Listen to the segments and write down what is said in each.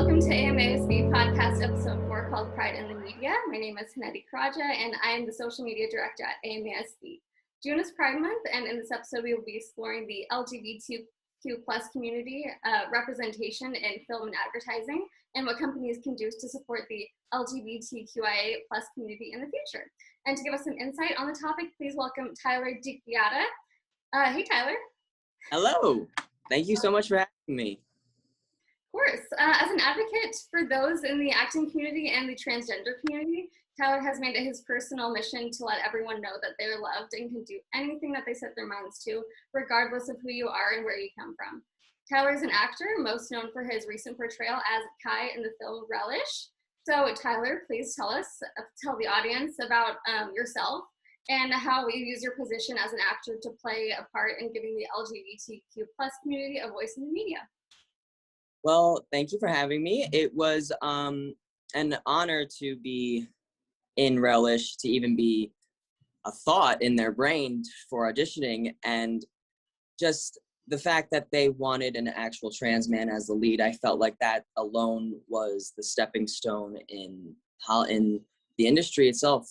Welcome to AMASB podcast episode 4 called Pride in the Media. My name is Hanedi Karaja and I am the social media director at AMASB. June is Pride Month, and in this episode we will be exploring the LGBTQ plus community representation in film and advertising and what companies can do to support the LGBTQIA plus community in the future. And to give us some insight on the topic, please welcome Tyler DiChiara. Hey Tyler. Hello. Thank you so much for having me. Of course. As an advocate for those in the acting community and the transgender community, Tyler has made it his personal mission to let everyone know that they're loved and can do anything that they set their minds to, regardless of who you are and where you come from. Tyler is an actor, most known for his recent portrayal as Kai in the film Relish. So Tyler, please tell the audience about yourself and how you use your position as an actor to play a part in giving the LGBTQ plus community a voice in the media. Well, thank you for having me. It was an honor to be in Relish, to even be a thought in their brain for auditioning, and just the fact that they wanted an actual trans man as the lead. I felt like that alone was the stepping stone in the industry itself.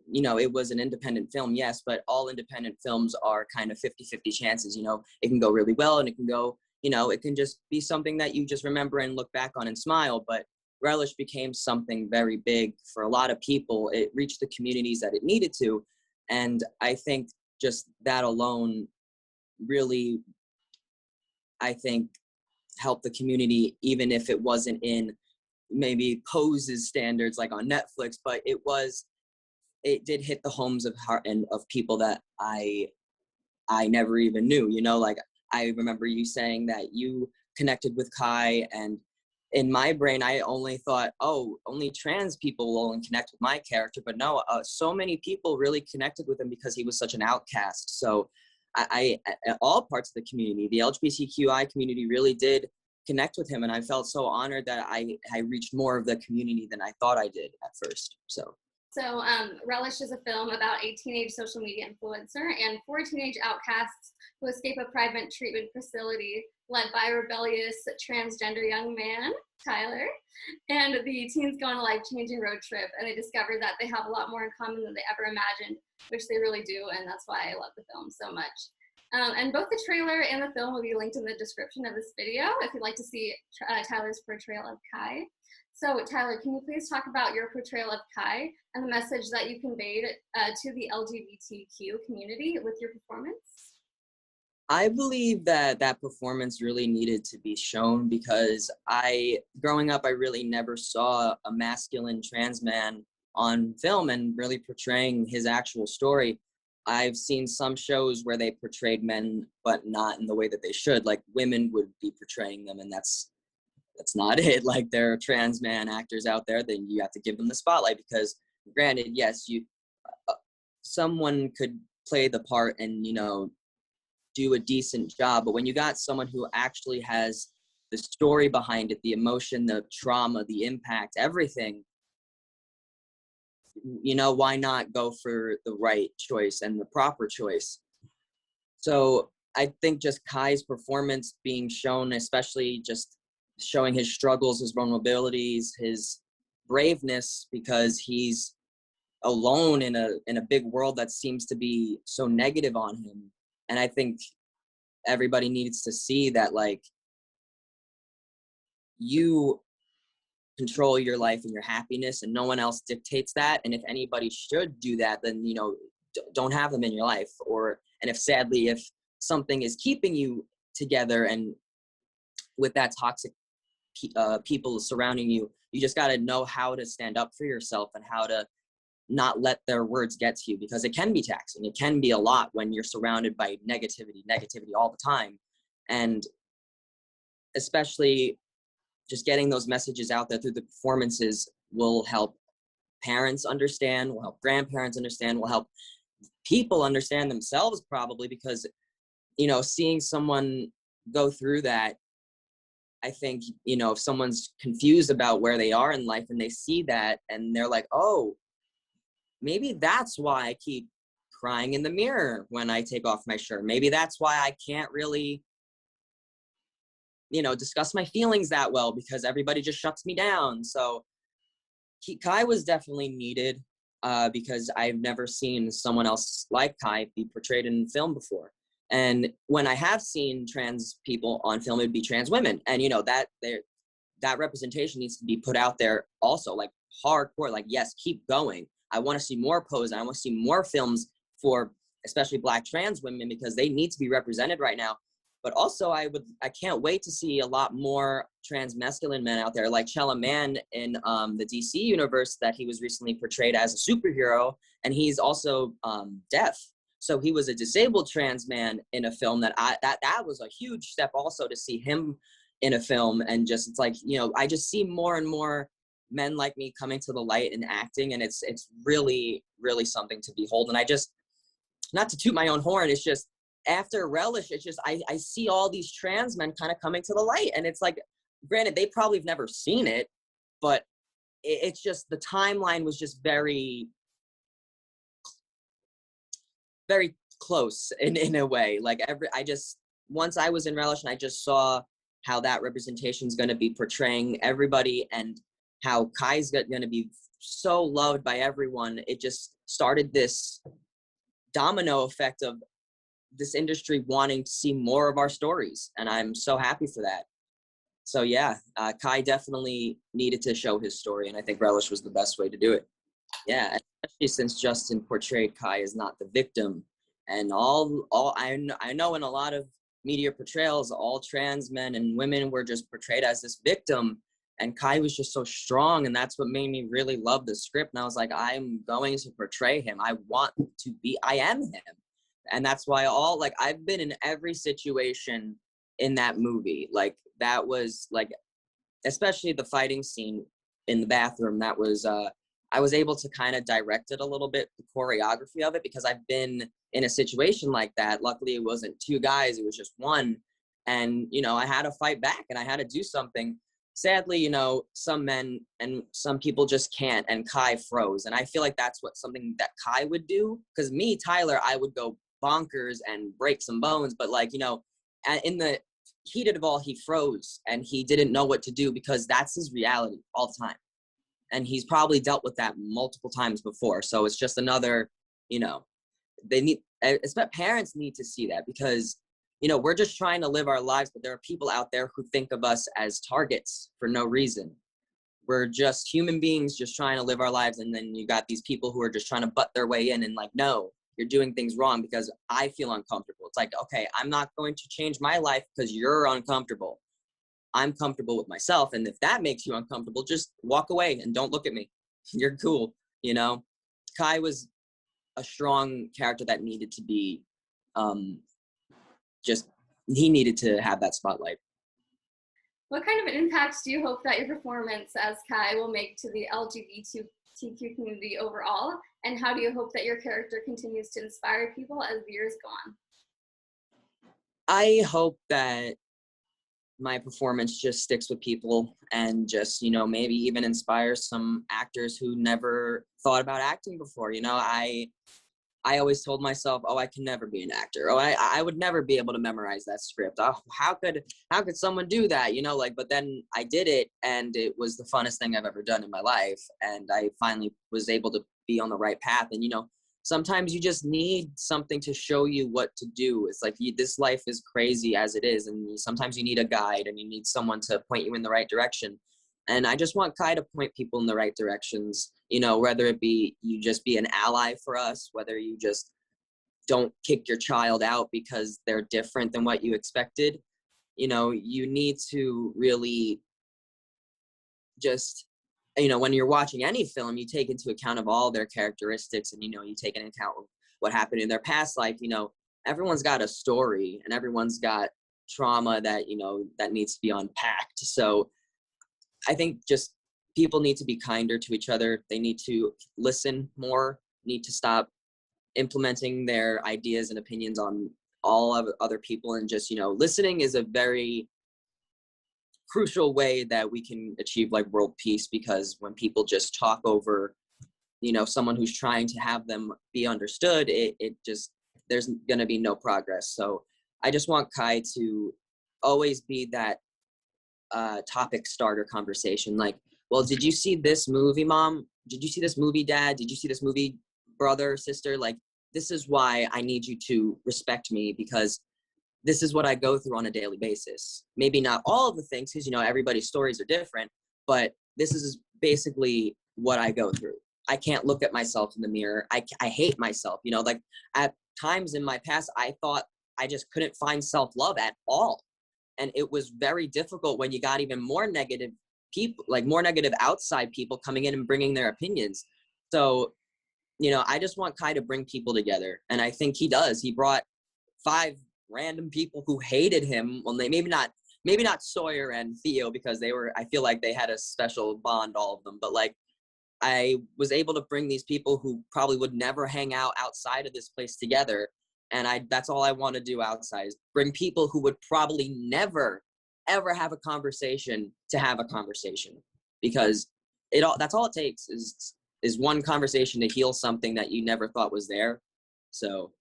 You know, it was an independent film, yes, but all independent films are kind of 50-50 chances. You know, it can go really well and it can go, you know, it can just be something that you just remember and look back on and smile. But Relish became something very big for a lot of people. It reached the communities that it needed to. And I think just that alone really, I think, helped the community, even if it wasn't in maybe Pose's standards like on Netflix, but it did hit the homes of heart and of people that I never even knew. You know, like I remember you saying that you connected with Kai, and in my brain I only thought, oh, only trans people will only connect with my character, but no, so many people really connected with him because he was such an outcast. So I all parts of the community, the LGBTQI community, really did connect with him, and I felt so honored that I reached more of the community than I thought I did at first. So Relish is a film about a teenage social media influencer and 4 teenage outcasts who escape a private treatment facility led by a rebellious transgender young man, Tyler. And the teens go on a life-changing road trip, and they discover that they have a lot more in common than they ever imagined, which they really do, and that's why I love the film so much. And both the trailer and the film will be linked in the description of this video if you'd like to see Tyler's portrayal of Kai. So Tyler, can you please talk about your portrayal of Kai and the message that you conveyed to the LGBTQ community with your performance? I believe that performance really needed to be shown because growing up, I really never saw a masculine trans man on film and really portraying his actual story. I've seen some shows where they portrayed men, but not in the way that they should. Like women would be portraying them, and that's not it. Like there are trans man actors out there, then you have to give them the spotlight because, granted, yes, someone could play the part and, you know, do a decent job, but when you got someone who actually has the story behind it, the emotion, the trauma, the impact, everything, you know, why not go for the right choice and the proper choice? So I think just Kai's performance being shown, especially just showing his struggles, his vulnerabilities, his braveness, because he's alone in a big world that seems to be so negative on him. And I think everybody needs to see that, like, you control your life and your happiness, and no one else dictates that. And if anybody should do that, then, you know, don't have them in your life. And if something is keeping you together and with that toxic people surrounding you, you just got to know how to stand up for yourself and how to not let their words get to you, because it can be taxing. It can be a lot when you're surrounded by negativity all the time. And especially just getting those messages out there through the performances will help parents understand, will help grandparents understand, will help people understand themselves probably, because, you know, seeing someone go through that, I think, you know, if someone's confused about where they are in life and they see that and they're like, oh, maybe that's why I keep crying in the mirror when I take off my shirt. Maybe that's why I can't really discuss my feelings that well because everybody just shuts me down. So Kai was definitely needed because I've never seen someone else like Kai be portrayed in film before. And when I have seen trans people on film, it'd be trans women. And, that representation needs to be put out there also, like hardcore, like, yes, keep going. I want to see more pose. I want to see more films for especially Black trans women because they need to be represented right now. But also I can't wait to see a lot more trans masculine men out there, like Chella Man in the DC universe that he was recently portrayed as a superhero. And he's also deaf. So he was a disabled trans man in a film that was a huge step also to see him in a film. And just, it's like, I just see more and more men like me coming to the light and acting. And it's really, really something to behold. And I just, not to toot my own horn, it's just after Relish, it's just, I see all these trans men kind of coming to the light. And it's like, granted, they probably have never seen it, but it's just, the timeline was just very, very close in a way. Like once I was in Relish and I just saw how that representation is going to be portraying everybody and how Kai's going to be so loved by everyone, it just started this domino effect of this industry wanting to see more of our stories. And I'm so happy for that. So yeah, Kai definitely needed to show his story. And I think Relish was the best way to do it. Yeah, especially since Justin portrayed Kai as not the victim. And I know in a lot of media portrayals, all trans men and women were just portrayed as this victim. And Kai was just so strong. And that's what made me really love the script. And I was like, I'm going to portray him. I am him. And that's why I've been in every situation in that movie. Like, that was like, especially the fighting scene in the bathroom, that was, I was able to kind of direct it a little bit, the choreography of it, because I've been in a situation like that. Luckily, it wasn't two guys, it was just one. And, I had to fight back and I had to do something. Sadly, some men and some people just can't, and Kai froze. And I feel like that's something that Kai would do. Because me, Tyler, I would go bonkers and break some bones. But in the heat of all, he froze and he didn't know what to do because that's his reality all the time. And he's probably dealt with that multiple times before. So it's just another, parents need to see that because, we're just trying to live our lives, but there are people out there who think of us as targets for no reason. We're just human beings just trying to live our lives. And then you got these people who are just trying to butt their way in and like, no, you're doing things wrong because I feel uncomfortable. It's like, okay, I'm not going to change my life because you're uncomfortable. I'm comfortable with myself. And if that makes you uncomfortable, just walk away and don't look at me. You're cool. Kai was a strong character that needed to be, he needed to have that spotlight. What kind of an impact do you hope that your performance as Kai will make to the LGBTQ community overall? And how do you hope that your character continues to inspire people as the years go on? I hope that my performance just sticks with people and just, maybe even inspires some actors who never thought about acting before. I always told myself, oh, I can never be an actor. Oh, I would never be able to memorize that script. Oh, how could someone do that? But then I did it and it was the funnest thing I've ever done in my life. And I finally was able to be on the right path. And, sometimes you just need something to show you what to do. It's like this life is crazy as it is. And sometimes you need a guide and you need someone to point you in the right direction. And I just want Kai to point people in the right directions, whether it be you just be an ally for us, whether you just don't kick your child out because they're different than what you expected. You need to really just, when you're watching any film, you take into account of all their characteristics and, you take into account what happened in their past life. Everyone's got a story and everyone's got trauma that, that needs to be unpacked. So I think just people need to be kinder to each other. They need to listen more, need to stop implementing their ideas and opinions on all of other people. And just, listening is a very crucial way that we can achieve world peace, because when people just talk over, someone who's trying to have them be understood, there's going to be no progress. So I just want Kai to always be that topic starter conversation. Like, well, did you see this movie, Mom? Did you see this movie, Dad? Did you see this movie, brother, sister? Like, this is why I need you to respect me, because this is what I go through on a daily basis. Maybe not all of the things, because, you know, everybody's stories are different, but this is basically what I go through. I can't look at myself in the mirror. I hate myself, you know, like at times in my past, I thought I just couldn't find self-love at all. And it was very difficult when you got even more negative people, like more negative outside people coming in and bringing their opinions. So, you know, I just want Kai to bring people together. And I think he does. He brought 5 random people who hated him. Well, they maybe not Sawyer and Theo, because I feel like they had a special bond, all of them. But like, I was able to bring these people who probably would never hang out outside of this place together. And that's all I want to do outside, is bring people who would probably never, ever have a conversation to have a conversation, because that's all it takes is one conversation to heal something that you never thought was there. So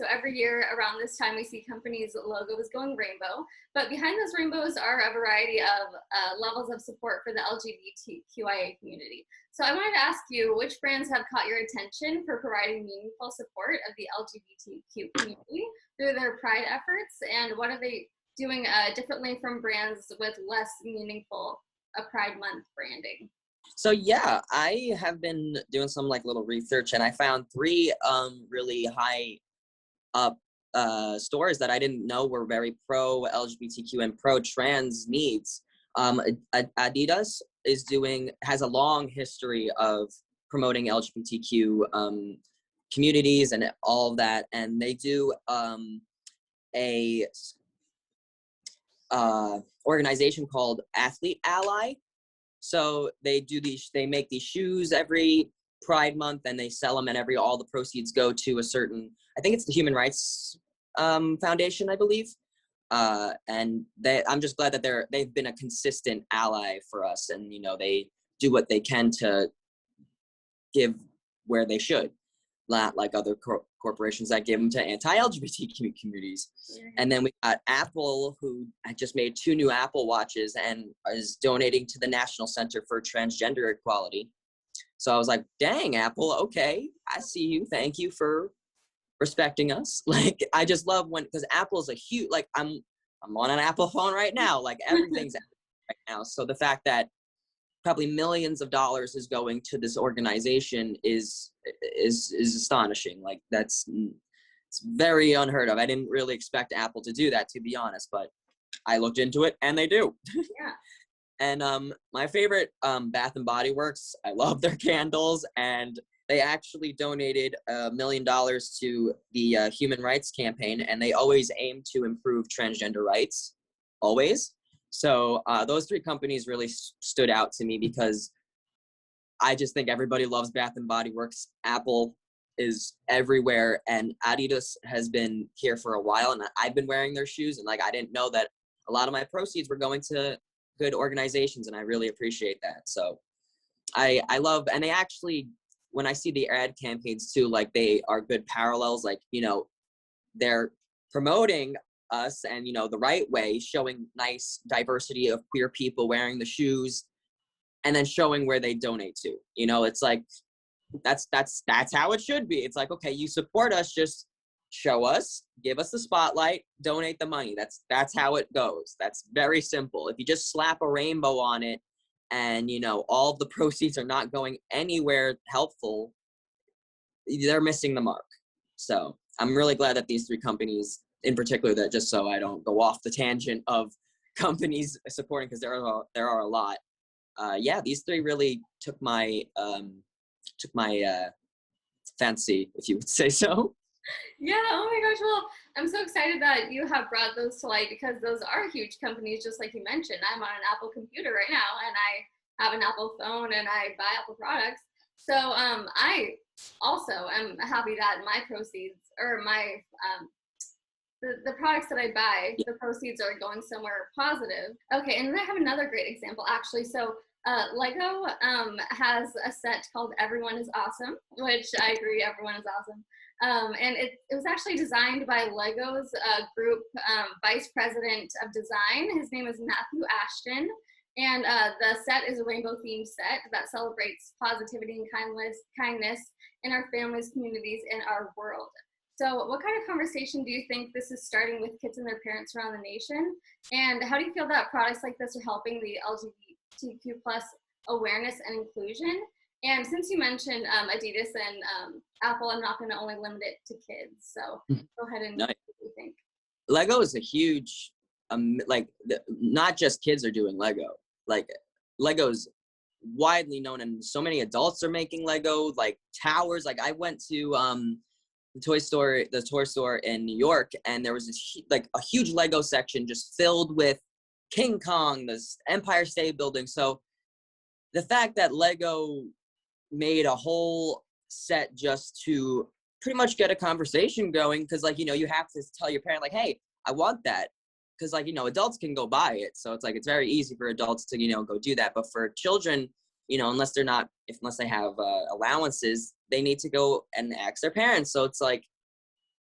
every year around this time, we see companies' logos going rainbow, but behind those rainbows are a variety of levels of support for the LGBTQIA community. So I wanted to ask you, which brands have caught your attention for providing meaningful support of the LGBTQ community through their pride efforts, and what are they doing differently from brands with less meaningful Pride Month branding? So yeah, I have been doing some like little research, and I found 3 really high up stores that I didn't know were very pro LGBTQ and pro trans needs. Adidas has a long history of promoting LGBTQ communities and all of that, and they do a organization called Athlete Ally. So they make these shoes every Pride Month, and they sell them, and all the proceeds go to a certain, I think it's the Human Rights Foundation, I believe. And I'm just glad that they've been a consistent ally for us, and you know, they do what they can to give where they should, not like other corporations that give them to anti-LGBTQ communities. And then we got Apple, who just made 2 new Apple watches and is donating to the National Center for Transgender Equality. So I was like, dang, Apple, okay, I see you. Thank you for respecting us. Like, I just love because Apple's a huge, like, I'm on an Apple phone right now. Like, everything's right now. So the fact that probably millions of dollars is going to this organization is astonishing. Like, it's very unheard of. I didn't really expect Apple to do that, to be honest, but I looked into it and they do. Yeah. And my favorite, Bath and Body Works, I love their candles, and they actually donated $1 million to the Human Rights Campaign, and they always aim to improve transgender rights, always. So those 3 companies really stood out to me, because I just think everybody loves Bath and Body Works. Apple is everywhere, and Adidas has been here for a while, and I've been wearing their shoes, and like, I didn't know that a lot of my proceeds were going to good organizations, and I really appreciate that. So I love, and they actually, when I see the ad campaigns too, like, they are good parallels. Like, you know, they're promoting us, and you know, the right way, showing nice diversity of queer people wearing the shoes, and then showing where they donate to. You know, it's like, that's how it should be. It's like, okay, you support us, just show us, give us the spotlight, donate the money. That's how it goes. That's very simple. If you just slap a rainbow on it, and you know, all of the proceeds are not going anywhere helpful, they're missing the mark. So I'm really glad that these 3 companies in particular, that, just so I don't go off the tangent of companies supporting, because there are a lot. Yeah, these 3 really took my fancy, if you would say so. Yeah, oh my gosh, well, I'm so excited that you have brought those to light, because those are huge companies, just like you mentioned. I'm on an Apple computer right now, and I have an Apple phone, and I buy Apple products. So I also am happy that my proceeds, or my the products that I buy, the proceeds are going somewhere positive. Okay, and then I have another great example, actually. So Lego has a set called Everyone is Awesome, which I agree, everyone is awesome. And it was actually designed by Lego's group vice president of design. His name is Matthew Ashton. And the set is a rainbow themed set that celebrates positivity and kindness in our families, communities, and our world. So what kind of conversation do you think this is starting with kids and their parents around the nation? And how do you feel that products like this are helping the LGBTQ plus awareness and inclusion? And since you mentioned Adidas and Apple, I'm not going to only limit it to kids. So go ahead and what you think. Lego is a huge, not just kids are doing Lego. Like Lego's widely known, and so many adults are making Lego, like towers. Like I went to the toy store in New York, and there was this a huge Lego section just filled with King Kong, this Empire State Building. So the fact that Lego made a whole set just to pretty much get a conversation going, because you have to tell your parent hey, I want that, because adults can go buy it, so it's it's very easy for adults to go do that, but for children, unless they have allowances, they need to go and ask their parents. So it's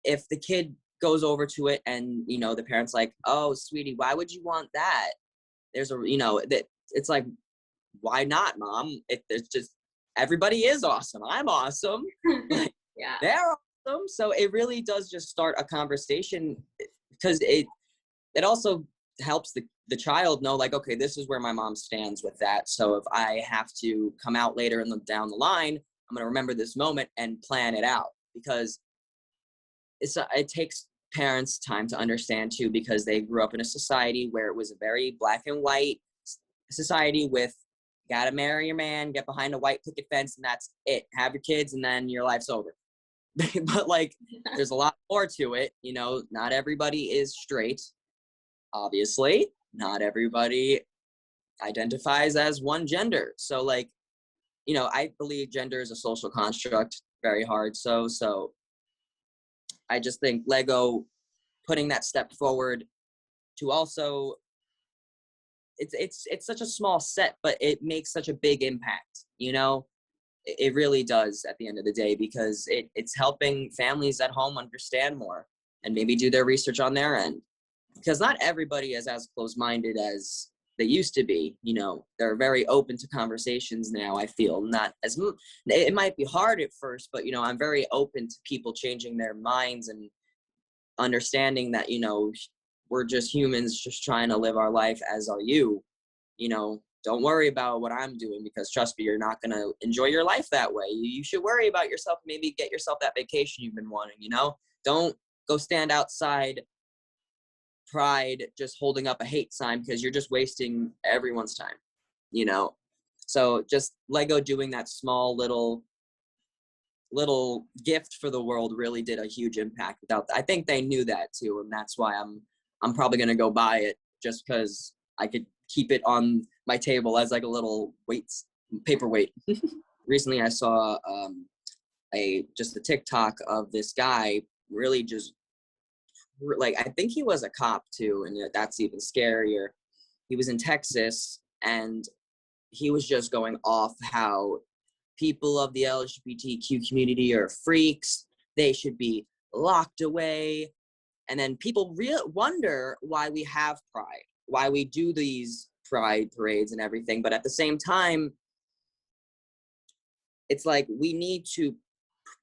if the kid goes over to it and the parents oh sweetie, why would you want that, there's a that it's why not, mom? If there's just everybody is awesome, I'm awesome. Yeah, they're awesome. So it really does just start a conversation, because it also helps the child know okay, this is where my mom stands with that. So if I have to come out later down the line, I'm going to remember this moment and plan it out, because it takes parents time to understand too, because they grew up in a society where it was a very black and white society with gotta marry your man, get behind a white picket fence, and that's it. Have your kids, and then your life's over. But there's a lot more to it. Not everybody is straight. Obviously, not everybody identifies as one gender. So I believe gender is a social construct, very hard. So I just think Lego putting that step forward to also, it's such a small set, but it makes such a big impact. It really does at the end of the day, because it's helping families at home understand more and maybe do their research on their end, because not everybody is as close-minded as they used to be. They're very open to conversations now. I feel not as it might be hard at first, but I'm very open to people changing their minds and understanding that we're just humans just trying to live our life, as are you. Don't worry about what I'm doing, because trust me, you're not going to enjoy your life that way. You should worry about yourself, maybe get yourself that vacation you've been wanting. Don't go stand outside Pride just holding up a hate sign, because you're just wasting everyone's time. So just Lego doing that small little gift for the world really did a huge impact. I think they knew that too, and that's why I'm probably going to go buy it, just because I could keep it on my table as a little paperweight. Recently I saw a TikTok of this guy really just I think he was a cop too, and that's even scarier. He was in Texas, and he was just going off how people of the LGBTQ community are freaks. They should be locked away. And then people wonder why we have Pride, why we do these Pride parades and everything. But at the same time, it's we need to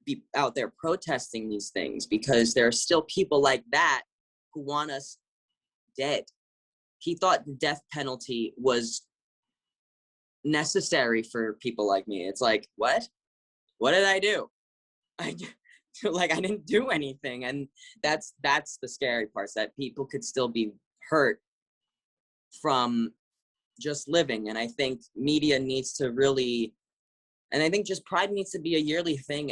be out there protesting these things, because there are still people like that who want us dead. He thought the death penalty was necessary for people like me. It's what did I do? I didn't do anything. And that's the scary part, that people could still be hurt from just living. And I think media needs to really, and I think just Pride needs to be a yearly thing.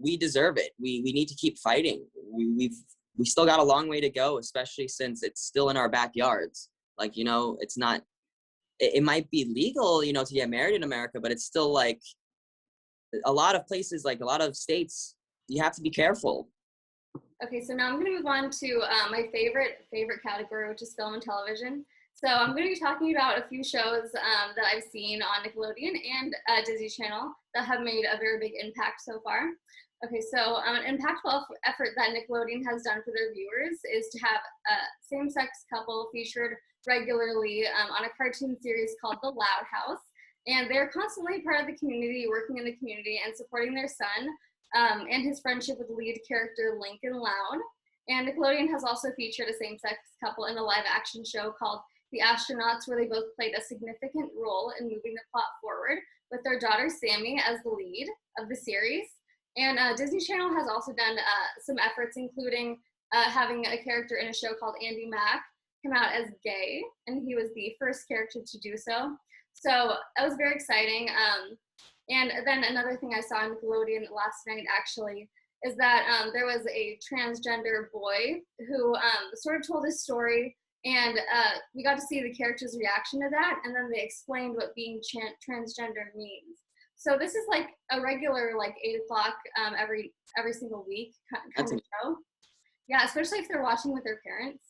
We deserve it. We need to keep fighting. We still got a long way to go, especially since it's still in our backyards. It's not, it might be legal, to get married in America, but it's still a lot of places, a lot of states, you have to be careful. Okay, so now I'm going to move on to my favorite category, which is film and television. So I'm going to be talking about a few shows that I've seen on Nickelodeon and Disney Channel that have made a very big impact so far. Okay, so an impactful effort that Nickelodeon has done for their viewers is to have a same-sex couple featured regularly on a cartoon series called The Loud House. And they're constantly part of the community, working in the community and supporting their son and his friendship with lead character Lincoln Loud. And Nickelodeon has also featured a same-sex couple in a live-action show called The Astronauts, where they both played a significant role in moving the plot forward, with their daughter Sammy as the lead of the series. And Disney Channel has also done some efforts, including having a character in a show called Andy Mack come out as gay, and he was the first character to do so. So that was very exciting. And then another thing I saw on Nickelodeon last night, actually, is that there was a transgender boy who sort of told his story, and we got to see the character's reaction to that, and then they explained what being transgender means. So this is like a regular, like 8 o'clock every single week kind of show. Yeah, especially if they're watching with their parents.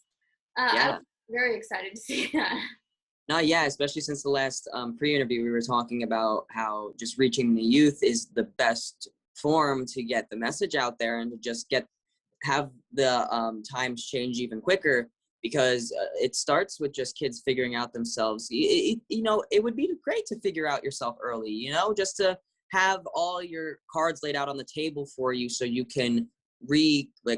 I was very excited to see that. No, yeah, especially since the last pre-interview, we were talking about how just reaching the youth is the best form to get the message out there and to just have the times change even quicker, because it starts with just kids figuring out themselves. You know, it would be great to figure out yourself early, you know, just to have all your cards laid out on the table for you so you can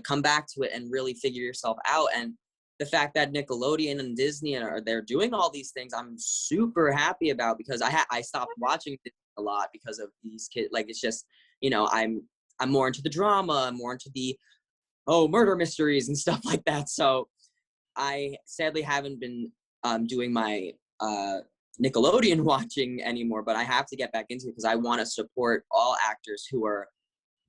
come back to it and really figure yourself out. And the fact that Nickelodeon and Disney they're doing all these things, I'm super happy about, because I stopped watching it a lot because of these kids. Like, it's just, you know, I'm more into the drama, I'm more into the murder mysteries and stuff like that. So I sadly haven't been doing my Nickelodeon watching anymore, but I have to get back into it because I want to support all actors who are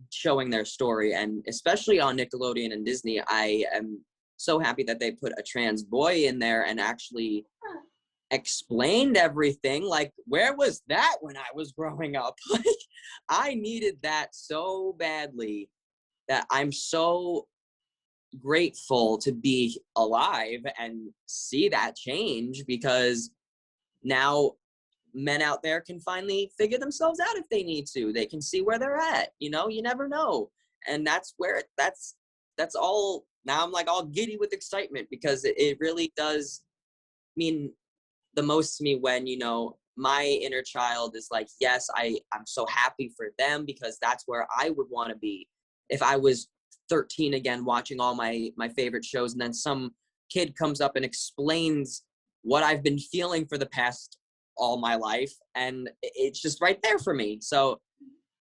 showing their story. And especially on Nickelodeon and Disney, I am so happy that they put a trans boy in there and actually explained everything. Like, where was that when I was growing up? Like, I needed that so badly, that I'm so grateful to be alive and see that change, because now men out there can finally figure themselves out if they need to. They can see where they're at, you know, you never know. And that's where that's all. Now I'm like all giddy with excitement, because it really does mean the most to me when, you know, my inner child is like, yes, I'm so happy for them, because that's where I would want to be if I was 13 again, watching all my favorite shows, and then some kid comes up and explains what I've been feeling for the past all my life, and it's just right there for me. So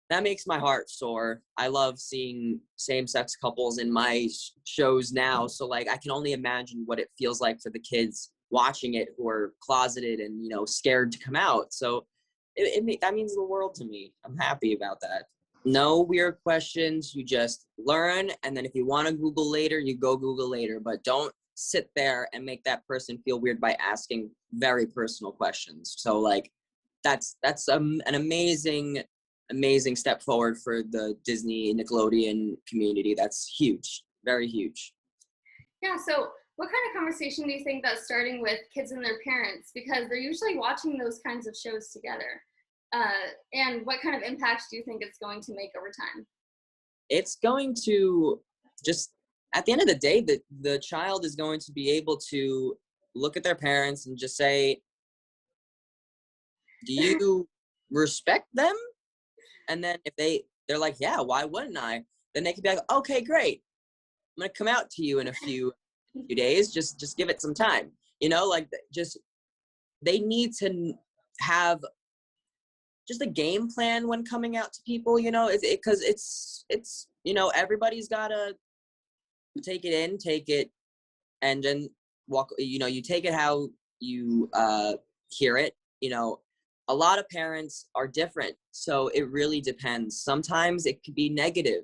that makes my heart soar. I love seeing same-sex couples in my shows now, so like I can only imagine what it feels like for the kids watching it who are closeted and, you know, scared to come out. So that means the world to me. I'm happy about that. No weird questions. You just learn, and then if you want to Google later, you go Google later, but don't sit there and make that person feel weird by asking very personal questions. So like that's an amazing step forward for the Disney Nickelodeon community. That's huge, very huge. Yeah, so what kind of conversation do you think that's starting with kids and their parents? Because they're usually watching those kinds of shows together. And what kind of impact do you think it's going to make over time? It's going to just, at the end of the day, the child is going to be able to look at their parents and just say, do you respect them? And then if they're like, yeah, why wouldn't I? Then they can be like, okay, great. I'm going to come out to you in a few days. Just give it some time. You know, like, just, they need to have just a game plan when coming out to people, you know, because it's, you know, everybody's got to take it, and then walk, you know, you take it how you hear it. You know, a lot of parents are different, so it really depends. Sometimes it could be negative.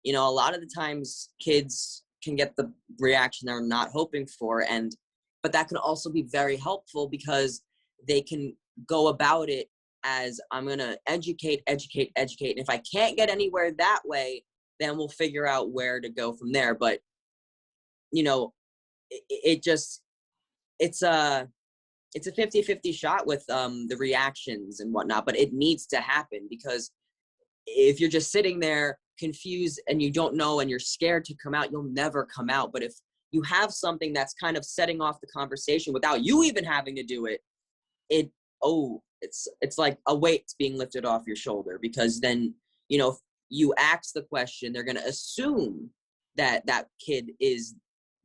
You know, a lot of the times kids can get the reaction they're not hoping for, but that can also be very helpful, because they can go about it as, I'm going to educate. And if I can't get anywhere that way, then we'll figure out where to go from there. But, you know, it's a 50-50 shot with the reactions and whatnot, but it needs to happen, because if you're just sitting there confused and you don't know and you're scared to come out, you'll never come out. But if you have something that's kind of setting off the conversation without you even having to do it, it's like a weight's being lifted off your shoulder, because then, you know, if you ask the question, they're going to assume that that kid is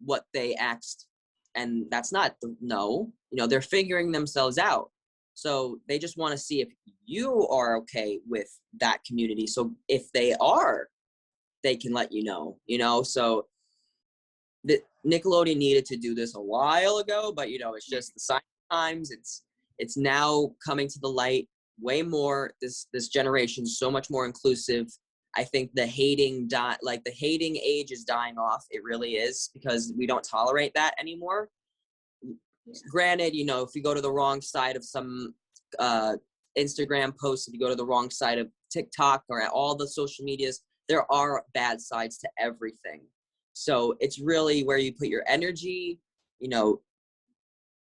what they asked, and that's not no, you know, they're figuring themselves out. So they just want to see if you are okay with that community. So if they are, they can let you know. So the Nickelodeon needed to do this a while ago, but you know, it's just the sign of times. It's now coming to the light way more. This generation is so much more inclusive. I think the hating age is dying off. It really is, because we don't tolerate that anymore. Granted, you know, if you go to the wrong side of some Instagram posts, if you go to the wrong side of TikTok or all the social medias, there are bad sides to everything. So it's really where you put your energy. You know,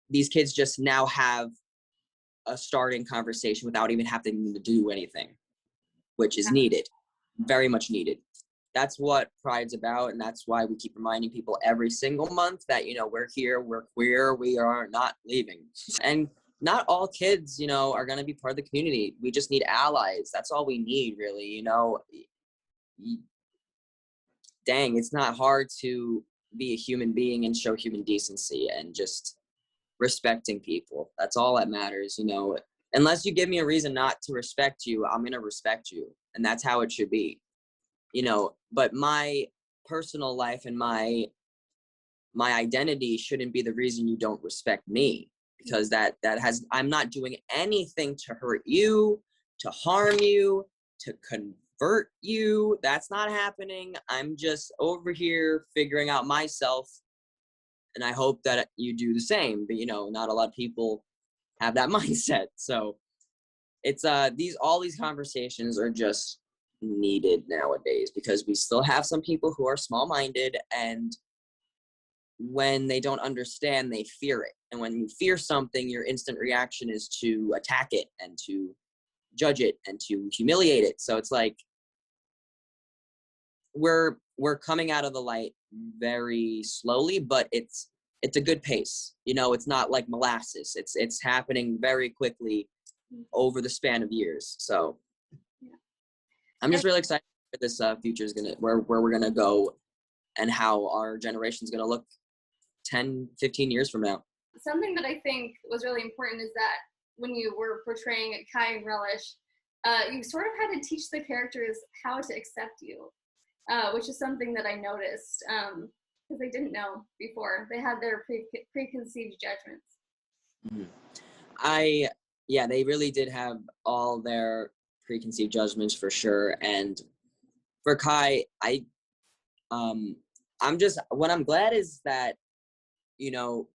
these kids just now have a starting conversation without even having to do anything, which is needed, very much needed. That's what Pride's about, and that's why we keep reminding people every single month that, you know, we're here, we're queer, we are not leaving. And not all kids, you know, are going to be part of the community. We just need allies. That's all we need, really. You know, dang, it's not hard to be a human being and show human decency and just respecting people. That's all that matters, you know. Unless you give me a reason not to respect you, I'm going to respect you. And that's how it should be, you know. But my personal life and my identity shouldn't be the reason you don't respect me, because I'm not doing anything to hurt you, to harm you, to convert you. That's not happening. I'm just over here figuring out myself, and I hope that you do the same. But, you know, not a lot of people have that mindset. So it's all these conversations are just needed nowadays, because we still have some people who are small-minded, and when they don't understand, they fear it. And when you fear something, your instant reaction is to attack it and to judge it and to humiliate it. So it's like we're coming out of the light very slowly, but it's a good pace. You know, it's not like molasses. It's happening very quickly over the span of years. So I'm just really excited for this future is where we're gonna go, and how our generation is gonna look 10, 15 years from now. Something that I think was really important is that when you were portraying Kai and Relish, you sort of had to teach the characters how to accept you, which is something that I noticed, because they didn't know before. They had their preconceived judgments. Mm-hmm. Yeah, they really did have all their preconceived judgments for sure. And for Kai, what I'm glad is that, you know,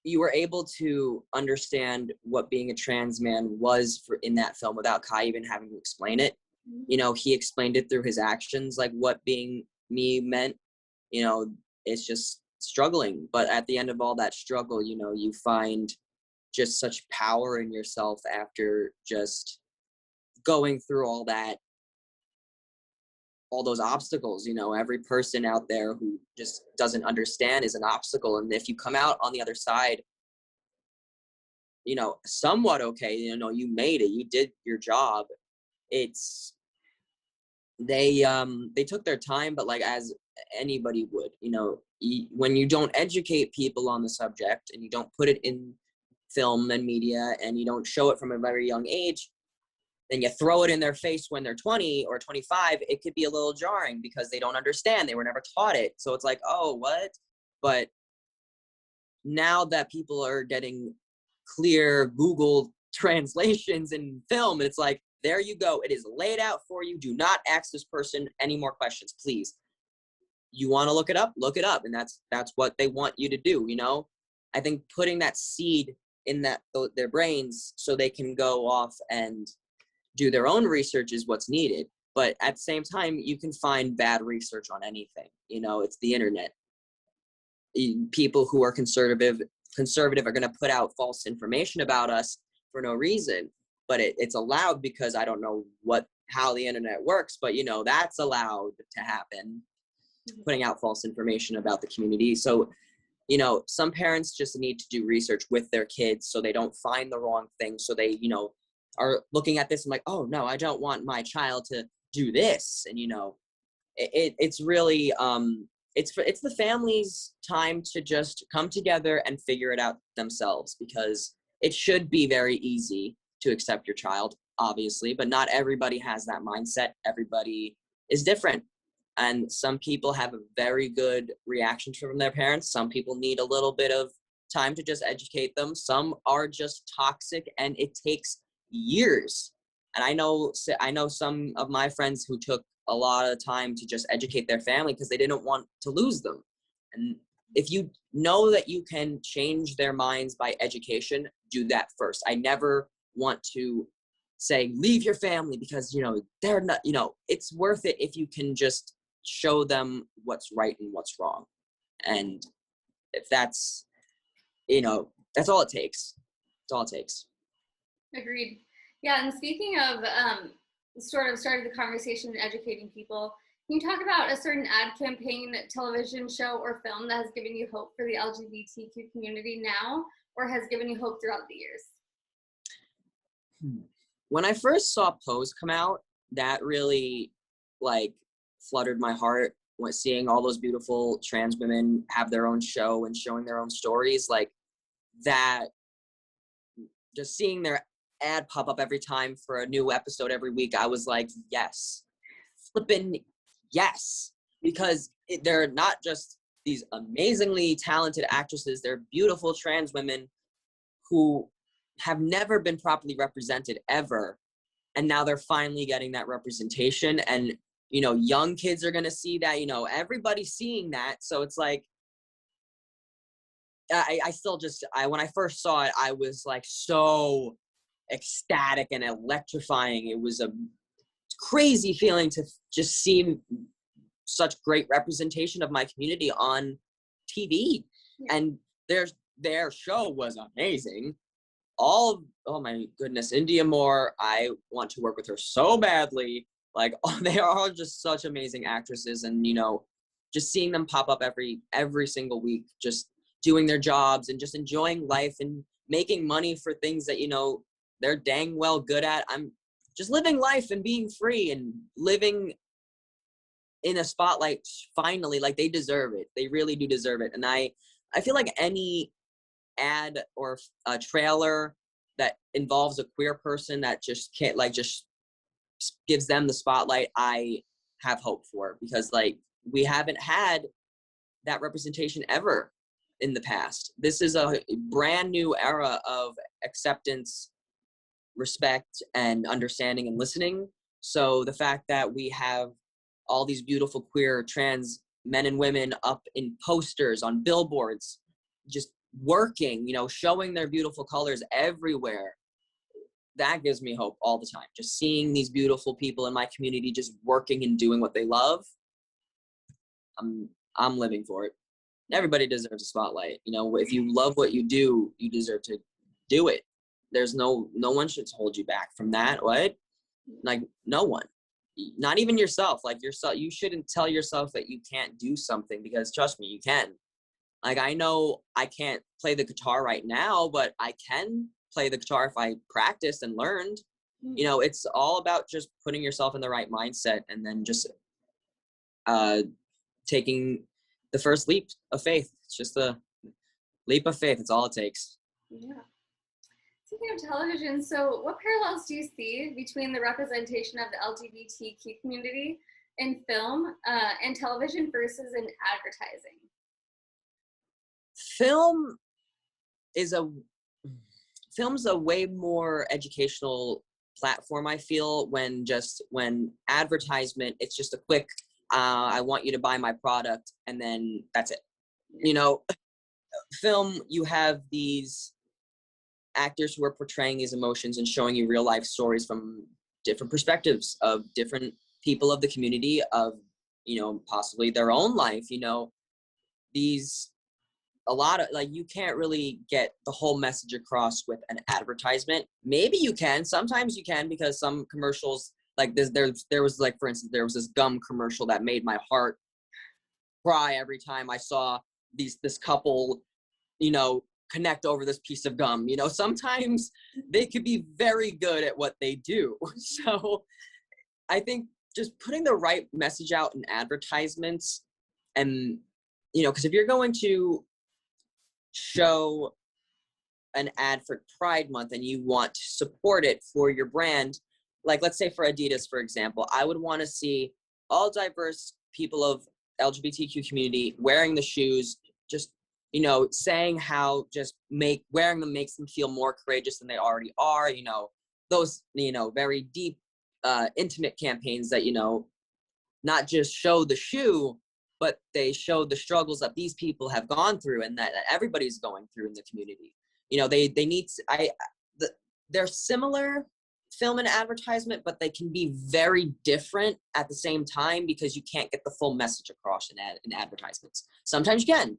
you were able to understand what being a trans man was in that film without Kai even having to explain it. Mm-hmm. You know, he explained it through his actions, like what being me meant. You know, it's just struggling. But at the end of all that struggle, you know, you find just such power in yourself after just going through all those obstacles. You know, every person out there who just doesn't understand is an obstacle. And if you come out on the other side, you know, somewhat okay, you know, you made it, you did your job. They took their time, but like as anybody would, you know, when you don't educate people on the subject and you don't put it in film and media and you don't show it from a very young age, then you throw it in their face when they're 20 or 25, it could be a little jarring because they don't understand. They were never taught it. So it's like, oh, what? But now that people are getting clear Google translations in film, it's like, there you go. It is laid out for you. Do not ask this person any more questions, please. You want to look it up? Look it up. And that's what they want you to do, you know? I think putting that seed in their brains so they can go off and do their own research is what's needed. But at the same time, you can find bad research on anything. You know, it's the internet. People who are conservative are going to put out false information about us for no reason. But it's allowed because I don't know what how the internet works, but, that's allowed to happen, putting out false information about the community. So, some parents just need to do research with their kids so they don't find the wrong thing. So they, are looking at this and like, oh no, I don't want my child to do this. And, it's really, it's the family's time to just come together and figure it out themselves, because it should be very easy to accept your child, obviously, but not everybody has that mindset. Everybody is different. And some people have a very good reaction from their parents. Some people need a little bit of time to just educate them. Some are just toxic and it takes years. And I know some of my friends who took a lot of time to just educate their family because they didn't want to lose them. And if you know that you can change their minds by education, do that first. I never want to say, leave your family because, they're not, it's worth it if you can just show them what's right and what's wrong. And if that's, that's all it takes. That's all it takes. Agreed. Yeah, and speaking of sort of starting the conversation and educating people, can you talk about a certain ad campaign, television show, or film that has given you hope for the LGBTQ community now, or has given you hope throughout the years? When I first saw Pose come out, that really, fluttered my heart. When seeing all those beautiful trans women have their own show and showing their own stories, like that, just seeing their ad pop up every time for a new episode every week, I was like, yes, flippin' yes, because they're not just these amazingly talented actresses, they're beautiful trans women who have never been properly represented ever, and now they're finally getting that representation. And young kids are going to see that, everybody's seeing that. So it's like, I still just, when I first saw it, I was like so ecstatic and electrifying. It was a crazy feeling to just see such great representation of my community on TV. And their show was amazing. Oh my goodness, India Moore, I want to work with her so badly. Like, they are all just such amazing actresses, and just seeing them pop up every single week, just doing their jobs and just enjoying life and making money for things that they're dang well good at. I'm just living life and being free and living in a spotlight finally, like they deserve it. They really do deserve it. And I feel like any ad or a trailer that involves a queer person that just can't, just gives them the spotlight, I have hope for, because we haven't had that representation ever in the past. This is a brand new era of acceptance, respect, and understanding and listening. So the fact that we have all these beautiful queer trans men and women up in posters on billboards, just working, showing their beautiful colors everywhere, that gives me hope all the time. Just seeing these beautiful people in my community just working and doing what they love, I'm living for it. Everybody deserves a spotlight. If you love what you do, you deserve to do it. There's no one should hold you back from that. What? No one. Not even yourself. You shouldn't tell yourself that you can't do something, because trust me, you can. I know I can't play the guitar right now, but I can play the guitar if I practiced and learned. It's all about just putting yourself in the right mindset, and then just taking the first leap of faith. It's just a leap of faith. It's all it takes. Yeah. Speaking of television, so what parallels do you see between the representation of the LGBTQ community in film and television versus in advertising? Film's a way more educational platform, I feel, when advertisement, it's just a quick, I want you to buy my product, and then that's it. Film, you have these actors who are portraying these emotions and showing you real life stories from different perspectives of different people of the community, of, possibly their own life. A lot of, you can't really get the whole message across with an advertisement. Maybe you can, sometimes you can, because some commercials Like there was like, for instance, there was this gum commercial that made my heart cry every time I saw this couple, you know, connect over this piece of gum. You know, sometimes they could be very good at what they do. So I think just putting the right message out in advertisements, and, you know, because if you're going to show an ad for Pride Month and you want to support it for your brand, like let's say for Adidas, for example, I would want to see all diverse people of LGBTQ community wearing the shoes, just, you know, saying how just wearing them makes them feel more courageous than they already are. You know, those, you know, very deep, intimate campaigns that, you know, not just show the shoe, but they show the struggles that these people have gone through and that everybody's going through in the community. You know, they need to, they're similar, film and advertisement, but they can be very different at the same time because you can't get the full message across in advertisements. Sometimes you can.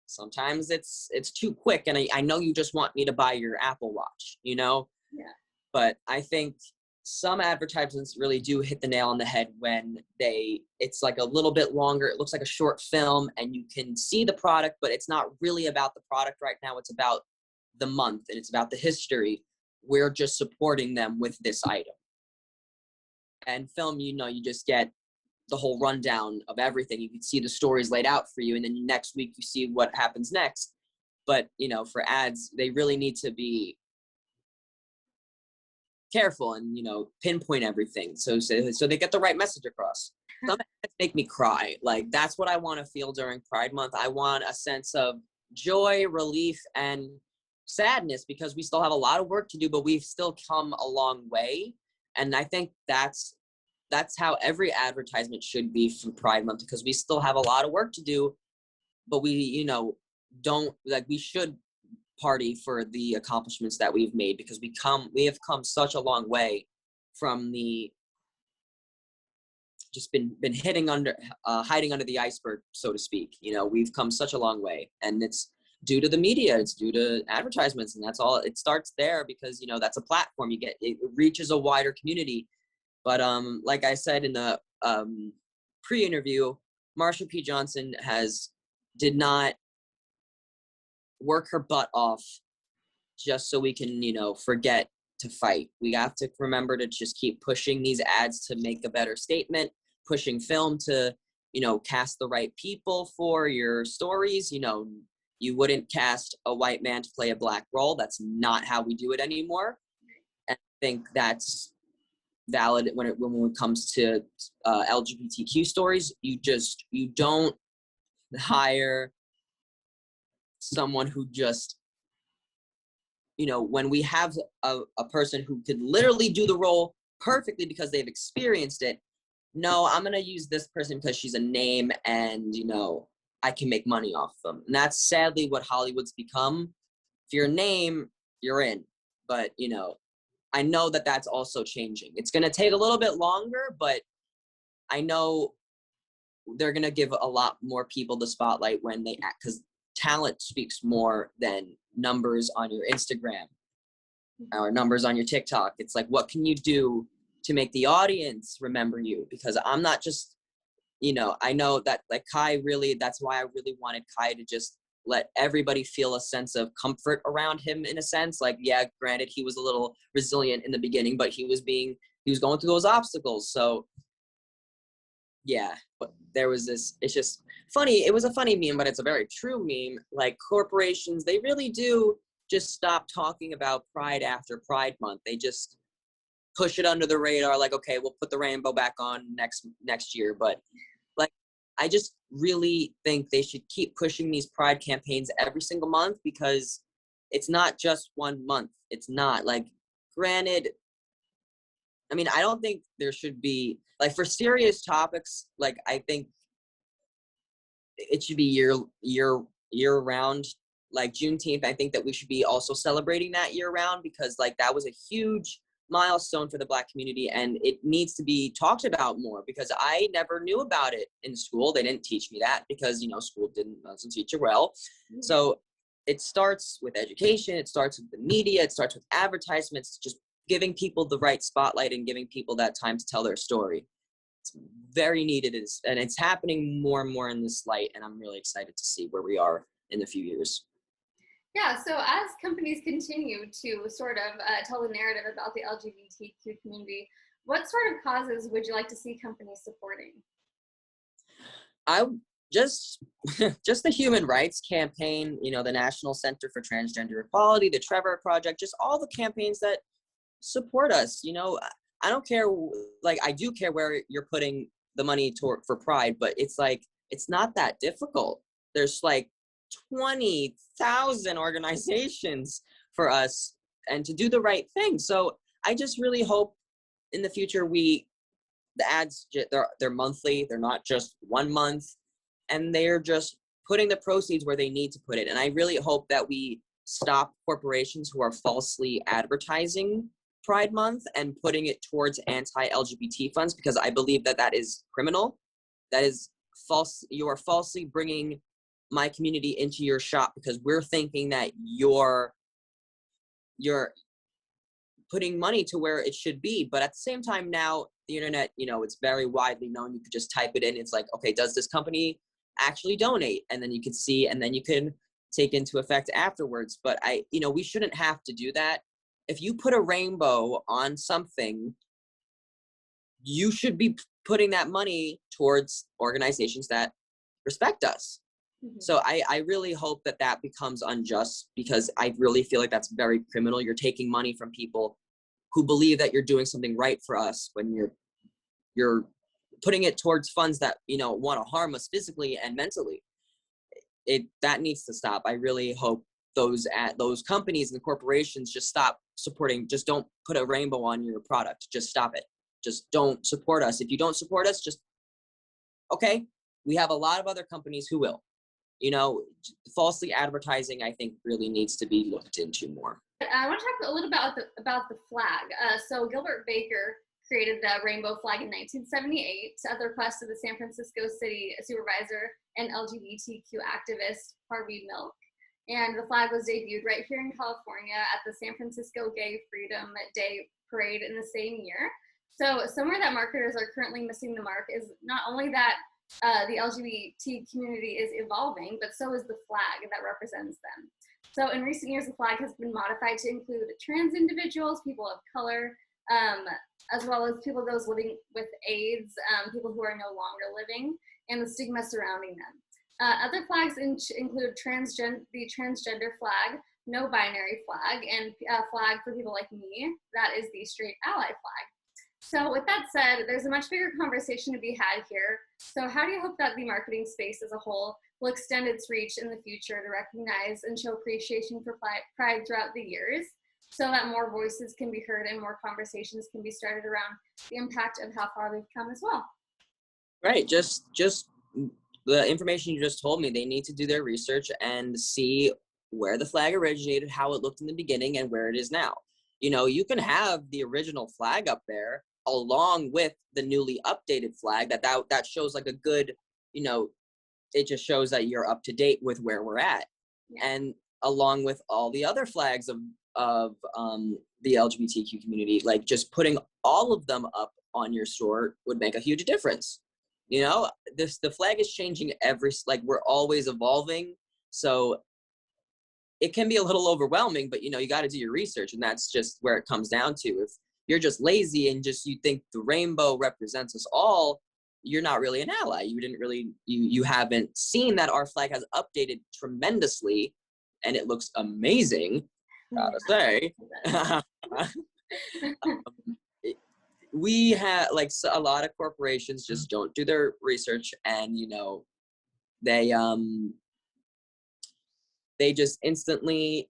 Sometimes it's too quick, and I know you just want me to buy your Apple Watch, you know? Yeah. But I think some advertisements really do hit the nail on the head when it's like a little bit longer. It looks like a short film and you can see the product, but it's not really about the product right now. It's about the month and it's about the history. We're just supporting them with this item. And film, you know, you just get the whole rundown of everything. You can see the stories laid out for you, and then next week you see what happens next. But, you know, for ads, they really need to be careful and, you know, pinpoint everything so they get the right message across. Some ads make me cry. Like, that's what I want to feel during Pride Month. I want a sense of joy, relief, and sadness, because we still have a lot of work to do, but we've still come a long way. And I think that's how every advertisement should be for Pride Month, because we still have a lot of work to do, but we, you know, we should party for the accomplishments that we've made, because we have come such a long way from the just been hiding under the iceberg, so to speak. You know, we've come such a long way, and it's due to the media, it's due to advertisements, and that's all. It starts there because, you know, that's a platform it reaches a wider community. But like I said in the pre-interview, Marsha P. Johnson did not work her butt off just so we can, you know, forget to fight. We have to remember to just keep pushing these ads to make a better statement, pushing film to, you know, cast the right people for your stories. You know, you wouldn't cast a white man to play a black role. That's not how we do it anymore. And I think that's valid when it comes to LGBTQ stories. You don't hire someone who just, you know, when we have a person who could literally do the role perfectly because they've experienced it. No, I'm going to use this person because she's a name and, you know, I can make money off them. And that's sadly what Hollywood's become. If you're a name, you're in. But, you know, I know that that's also changing. It's going to take a little bit longer, but I know they're going to give a lot more people the spotlight when they act, because talent speaks more than numbers on your Instagram or numbers on your TikTok. It's like, what can you do to make the audience remember you? Because I'm not just, you know, I know that like Kai really, that's why I really wanted Kai to just let everybody feel a sense of comfort around him, in a sense. Like, yeah, granted, he was a little resilient in the beginning, but he was going through those obstacles. So yeah, but there was this, it's just funny. It was a funny meme, but it's a very true meme. Like, corporations, they really do just stop talking about Pride after Pride Month. They just push it under the radar. Like, okay, we'll put the rainbow back on next year. But like, I just really think they should keep pushing these Pride campaigns every single month, because it's not just 1 month. It's not, like, granted, I mean, I don't think there should be, like, for serious topics, like, I think it should be year round. Like Juneteenth, I think that we should be also celebrating that year round, because like that was a huge milestone for the Black community, and it needs to be talked about more, because I never knew about it in school. They didn't teach me that, because, you know, school doesn't teach you well. So it starts with education, it starts with the media, it starts with advertisements, just giving people the right spotlight and giving people that time to tell their story. It's very needed, and it's happening more and more in this light, and I'm really excited to see where we are in a few years. Yeah, so as companies continue to sort of tell the narrative about the LGBTQ community, what sort of causes would you like to see companies supporting? I just the Human Rights Campaign, the National Center for Transgender Equality, the Trevor Project, just all the campaigns that support us. I don't care, like, I do care where you're putting the money for Pride, but it's not that difficult. There's like 20,000 organizations for us, and to do the right thing. So I just really hope in the future the ads, they're monthly, they're not just 1 month, and they're just putting the proceeds where they need to put it. And I really hope that we stop corporations who are falsely advertising Pride Month and putting it towards anti-LGBT funds, because I believe that is criminal. That is false. You are falsely bringing my community into your shop because we're thinking that you're putting money to where it should be. But at the same time, now the internet, it's very widely known. You could just type it in. It's like, okay, does this company actually donate? And then you can see, and then you can take into effect afterwards. But we shouldn't have to do that. If you put a rainbow on something, you should be putting that money towards organizations that respect us. Mm-hmm. So I really hope that becomes unjust, because I really feel like that's very criminal. You're taking money from people who believe that you're doing something right for us when you're putting it towards funds that, want to harm us physically and mentally. That needs to stop. I really hope those companies and corporations just stop supporting. Just don't put a rainbow on your product. Just stop it. Just don't support us. If you don't support us, okay, we have a lot of other companies who will. Falsely advertising, I think, really needs to be looked into more. I want to talk a little about the flag. So Gilbert Baker created the rainbow flag in 1978 at the request of the San Francisco City Supervisor and LGBTQ activist Harvey Milk. And the flag was debuted right here in California at the San Francisco Gay Freedom Day Parade in the same year. So somewhere that marketers are currently missing the mark is not only that the LGBT community is evolving, but so is the flag that represents them. So in recent years, the flag has been modified to include trans individuals, people of color, as well as those living with AIDS, people who are no longer living, and the stigma surrounding them. Other flags include the transgender flag, no binary flag, and a flag for people like me, that is the straight ally flag. So with that said, there's a much bigger conversation to be had here. So how do you hope that the marketing space as a whole will extend its reach in the future to recognize and show appreciation for Pride throughout the years, so that more voices can be heard and more conversations can be started around the impact of how far we've come as well? Right, just the information you just told me, they need to do their research and see where the flag originated, how it looked in the beginning, and where it is now. You can have the original flag up there along with the newly updated flag that shows like a good, it just shows that you're up to date with where we're at. Yeah. And along with all the other flags of the LGBTQ community, like just putting all of them up on your store would make a huge difference. The flag is changing we're always evolving. So it can be a little overwhelming, but you got to do your research, and that's just where it comes down to. If you're just lazy and you think the rainbow represents us all, you're not really an ally. You haven't seen that our flag has updated tremendously, and it looks amazing, gotta say. We have a lot of corporations just don't do their research, and they just instantly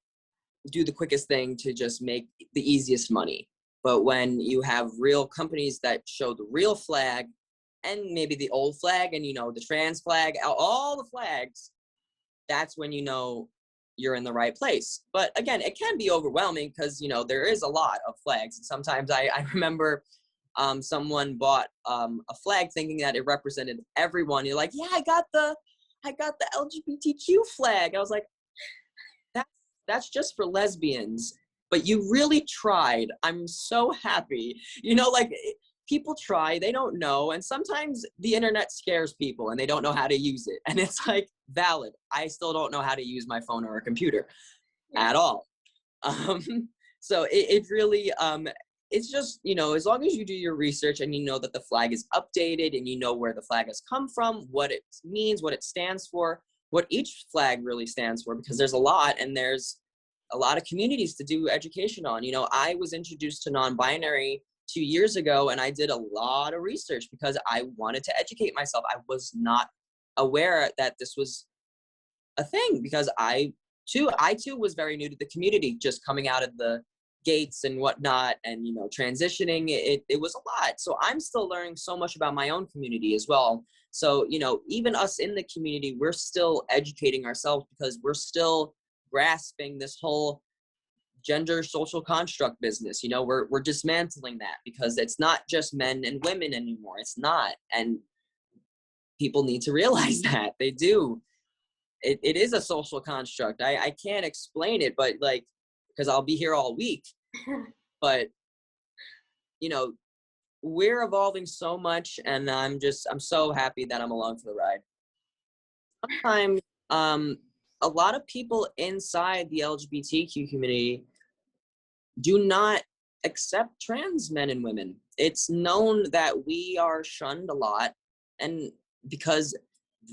do the quickest thing to just make the easiest money. But when you have real companies that show the real flag, and maybe the old flag, and the trans flag, all the flags, that's when you're in the right place. But again, it can be overwhelming because there is a lot of flags. And sometimes I remember someone bought a flag thinking that it represented everyone. You're like, yeah, I got the LGBTQ flag. I was like, that's just for lesbians. but you really tried. I'm so happy. Like people try, they don't know. And sometimes the internet scares people and they don't know how to use it. And it's like valid. I still don't know how to use my phone or a computer at all. So it really, it's just, as long as you do your research and you know that the flag is updated and you know where the flag has come from, what it means, what it stands for, what each flag really stands for, because there's a lot and there's a lot of communities to do education on. I was introduced to non-binary 2 years ago and I did a lot of research because I wanted to educate myself. I was not aware that this was a thing because I too was very new to the community, just coming out of the gates and whatnot, and transitioning. It was a lot. So I'm still learning so much about my own community as well. So even us in the community, we're still educating ourselves because we're still grasping this whole gender social construct business. We're dismantling that because it's not just men and women anymore. It's not, and people need to realize that. They do. It is a social construct. I can't explain it, but because I'll be here all week. But we're evolving so much, and I'm so happy that I'm along for the ride. Sometimes a lot of people inside the LGBTQ community do not accept trans men and women. It's known that we are shunned a lot, and because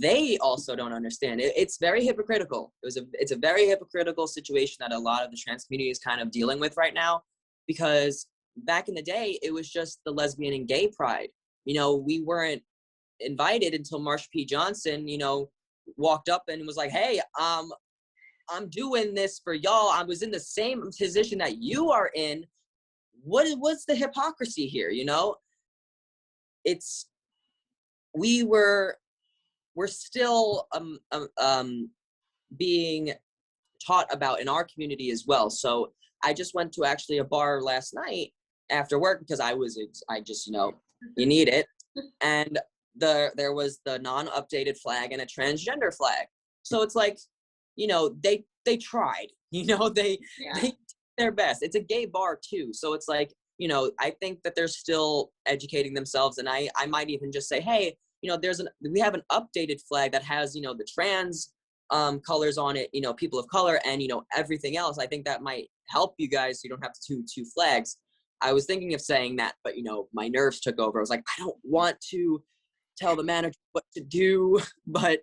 they also don't understand it. It's very hypocritical. It's a very hypocritical situation that a lot of the trans community is kind of dealing with right now, because back in the day, it was just the lesbian and gay pride. We weren't invited until Marsha P. Johnson, walked up and was like, hey, I'm doing this for y'all. I was in the same position that you are in. What's the hypocrisy here? We're still being taught about in our community as well. So I just went to actually a bar last night after work because I just, you need it. And there was the non-updated flag and a transgender flag. So it's like, they tried, they did their best. It's a gay bar too. So it's like, I think that they're still educating themselves. And I might even just say, hey, we have an updated flag that has, the trans colors on it, people of color and, everything else. I think that might help you guys so you don't have to do two flags. I was thinking of saying that, but, my nerves took over. I was like, I don't want to tell the manager what to do, but,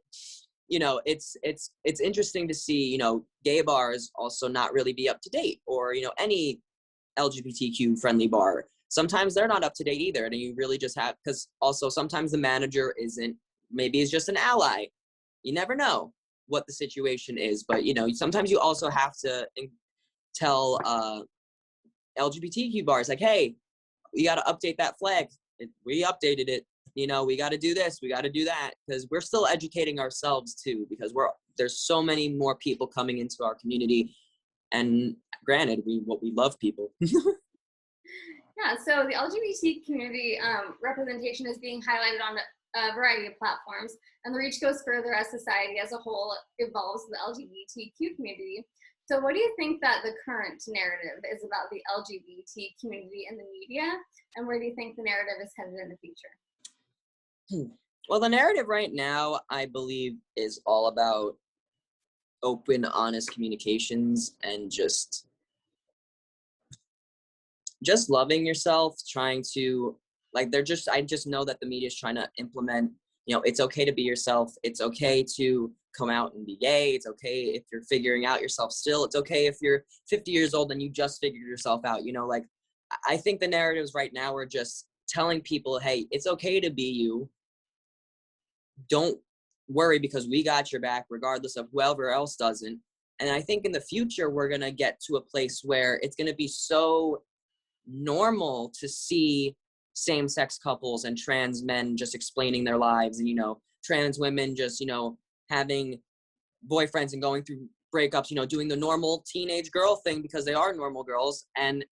it's interesting to see, gay bars also not really be up to date, or, any LGBTQ friendly bar. Sometimes they're not up to date either. And you really just have, because also sometimes the manager maybe is just an ally. You never know what the situation is, but sometimes you also have to tell LGBTQ bars like, hey, we got to update that flag. We updated it. We got to do this. We got to do that, because we're still educating ourselves too, because there's so many more people coming into our community. And granted, we love people. Yeah, so the LGBT community representation is being highlighted on a variety of platforms, and the reach goes further as society as a whole evolves the LGBTQ community. So what do you think that the current narrative is about the LGBT community in the media, and where do you think the narrative is headed in the future? Well, the narrative right now, I believe, is all about open, honest communications and just loving yourself, trying to, I just know that the media is trying to implement, it's okay to be yourself. It's okay to come out and be gay. It's okay if you're figuring out yourself still. It's okay if you're 50 years old and you just figured yourself out. I think the narratives right now are just telling people, hey, it's okay to be you. Don't worry, because we got your back regardless of whoever else doesn't. And I think in the future, we're going to get to a place where it's going to be so normal to see same-sex couples and trans men just explaining their lives, and trans women just having boyfriends and going through breakups, doing the normal teenage girl thing because they are normal girls. And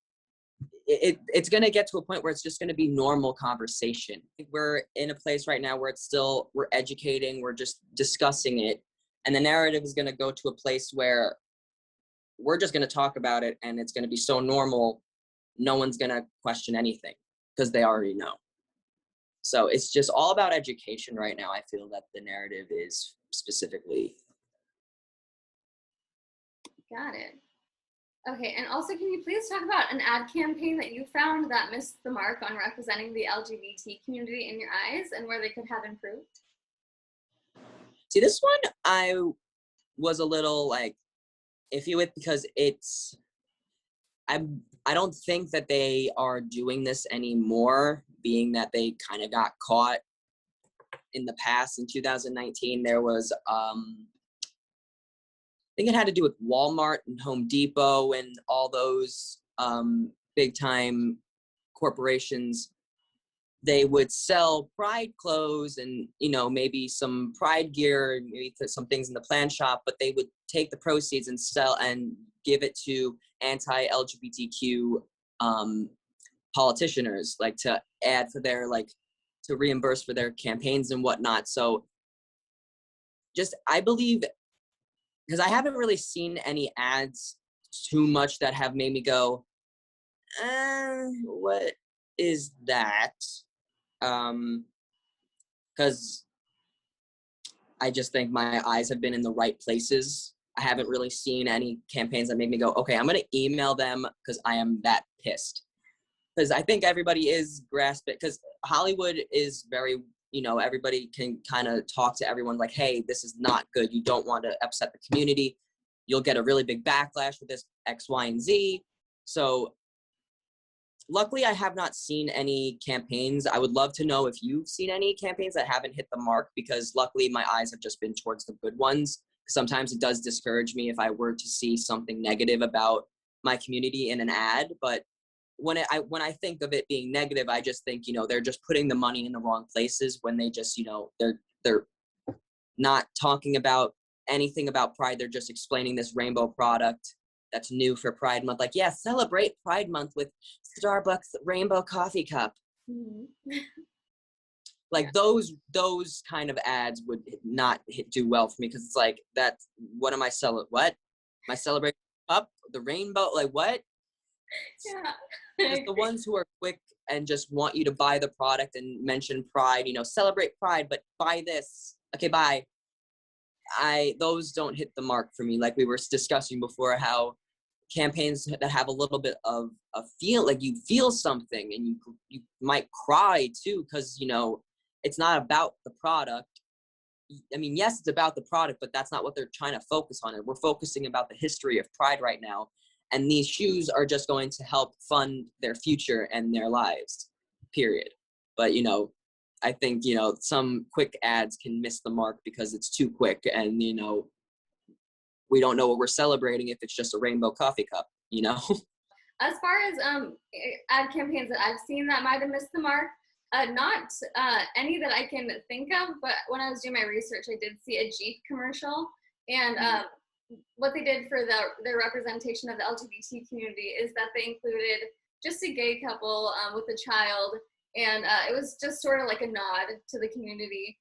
it's going to get to a point where it's just going to be normal conversation. We're in a place right now where we're educating, we're just discussing it, and the narrative is going to go to a place where we're just going to talk about it, and it's going to be so normal, no one's going to question anything because they already know. So it's just all about education right now. I feel that the narrative is specifically. Got it. Okay, and also can you please talk about an ad campaign that you found that missed the mark on representing the LGBT community in your eyes and where they could have improved? See, this one I was a little like iffy with because I don't think that they are doing this anymore, being that they kind of got caught in the past. In 2019, there was I think it had to do with Walmart and Home Depot and all those big time corporations. They would sell pride clothes and, you know, maybe some pride gear, maybe some things in the plan shop, but they would take the proceeds and sell and give it to anti-LGBTQ politicians, like to add for their, like, to reimburse for their campaigns and whatnot. So just, I believe, because I haven't really seen any ads too much that have made me go, what is that? Because I just think my eyes have been in the right places. I haven't really seen any campaigns that made me go, okay, I'm going to email them because I am that pissed. Because I think everybody is grasping, because Hollywood is very, you know, everybody can kind of talk to everyone like, hey, this is not good. You don't want to upset the community. You'll get a really big backlash with this X, Y, and Z. So luckily, I have not seen any campaigns. I would love to know if you've seen any campaigns that haven't hit the mark, because luckily my eyes have just been towards the good ones. Sometimes it does discourage me if I were to see something negative about my community in an ad. But when I think of it being negative, I just think, you know, they're just putting the money in the wrong places when they just, you know, they're not talking about anything about Pride. They're just explaining this rainbow product that's new for Pride Month. Like, yeah, celebrate Pride Month with Starbucks rainbow coffee cup. Mm-hmm. Like those kind of ads would not do well for me, because it's like, that's, what am I selling? What? Am I celebrating cup? The rainbow? Like, what? Yeah. Just the ones who are quick and just want you to buy the product and mention Pride, you know, celebrate Pride, but buy this. Okay, bye. Those don't hit the mark for me. Like we were discussing before, how campaigns that have a little bit of a feel, like you feel something and you might cry too, because, you know, it's not about the product. I mean, yes, it's about the product, but that's not what they're trying to focus on. We're focusing about the history of Pride right now. And these shoes are just going to help fund their future and their lives, period. But, you know, I think, you know, some quick ads can miss the mark because it's too quick. And, you know, we don't know what we're celebrating if it's just a rainbow coffee cup, you know? As far as ad campaigns that I've seen that might have missed the mark, not any that I can think of, but when I was doing my research, I did see a Jeep commercial, and what they did for their representation of the LGBT community is that they included just a gay couple with a child, and it was just sort of like a nod to the community.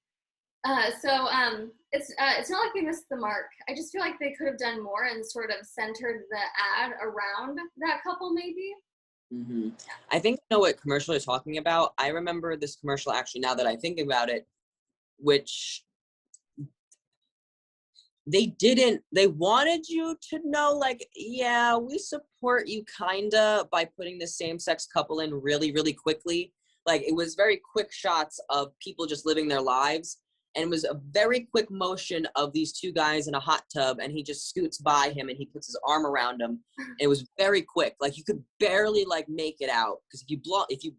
So it's not like they missed the mark. I just feel like they could have done more and sort of centered the ad around that couple, maybe. Mm-hmm. I think I know what commercial you're talking about. I remember this commercial, actually, now that I think about it, which they wanted you to know, like, yeah, we support you kinda by putting the same-sex couple in really, really quickly. Like, it was very quick shots of people just living their lives, and it was a very quick motion of these two guys in a hot tub, and he just scoots by him and he puts his arm around him. It was very quick. Like, you could barely, like, make it out, because if you